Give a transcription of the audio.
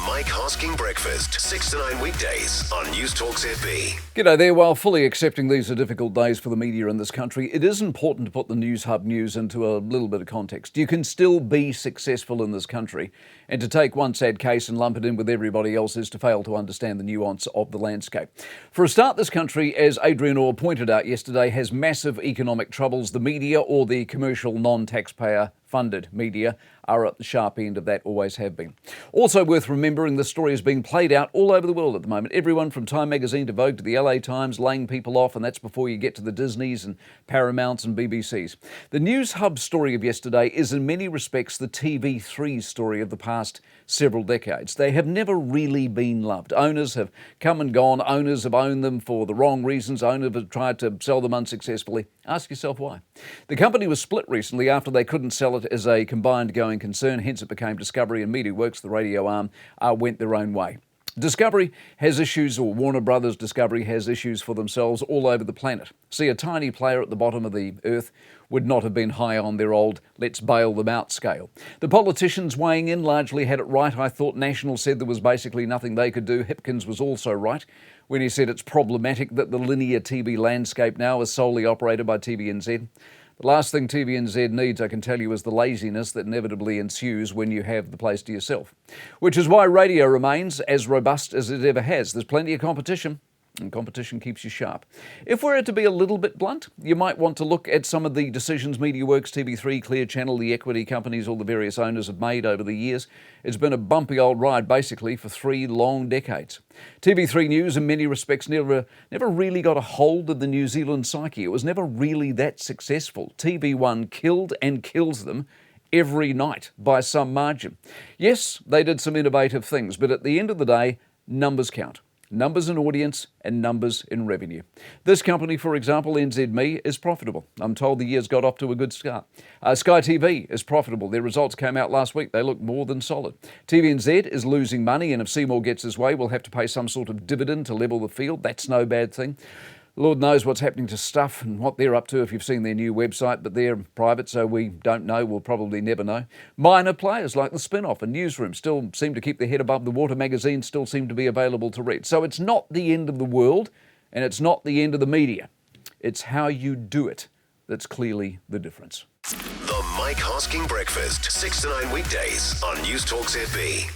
Mike Hosking Breakfast, 6 to 9 weekdays on Newstalk ZB. G'day there. While fully accepting these are difficult days for the media in this country, it is important to put the Newshub news into a little bit of context. You can still be successful in this country, and to take one sad case and lump it in with everybody else is to fail to understand the nuance of the landscape. For a start, this country, as Adrian Orr pointed out yesterday, has massive economic troubles. The media, or the commercial non-taxpayer funded media, are at the sharp end of that, always have been. Also worth remembering, this story is being played out all over the world at the moment. Everyone from Time magazine to Vogue to the LA Times laying people off, and that's before you get to the Disneys and Paramounts and BBCs. The Newshub story of yesterday is in many respects the TV3 story of the past several decades. They have never really been loved. Owners have come and gone. Owners have owned them for the wrong reasons. Owners have tried to sell them unsuccessfully. Ask yourself why. The company was split recently after they couldn't sell it as a combined going concern, hence it became Discovery, and MediaWorks, the radio arm, went their own way. Discovery has issues, or Warner Brothers Discovery has issues for themselves all over the planet. See, a tiny player at the bottom of the earth would not have been high on their old let's bail them out scale. The politicians weighing in largely had it right. I thought National said there was basically nothing they could do. Hipkins was also right when he said it's problematic that the linear TV landscape now is solely operated by TVNZ. The last thing TVNZ needs, I can tell you, is the laziness that inevitably ensues when you have the place to yourself. Which is why radio remains as robust as it ever has. There's plenty of competition, and competition keeps you sharp. If we're to be a little bit blunt, you might want to look at some of the decisions MediaWorks, TV3, Clear Channel, the equity companies, all the various owners have made over the years. It's been a bumpy old ride, basically, for 3 long decades. TV3 News, in many respects, never really got a hold of the New Zealand psyche. It was never really that successful. TV1 killed and kills them every night by some margin. Yes, they did some innovative things, but at the end of the day, numbers count. Numbers in audience and numbers in revenue. This company, for example, NZME, is profitable. I'm told the year's got off to a good start. Sky TV is profitable. Their results came out last week. They look more than solid. TVNZ is losing money, and if Seymour gets his way, we'll have to pay some sort of dividend to level the field. That's no bad thing. Lord knows what's happening to Stuff and what they're up to if you've seen their new website, but they're private, so we don't know. We'll probably never know. Minor players like the Spin-Off and Newsroom still seem to keep their head above the water. Magazines still seem to be available to read. So it's not the end of the world, and it's not the end of the media. It's how you do it that's clearly the difference. The Mike Hosking Breakfast, 6 to 9 weekdays on Newstalk ZB.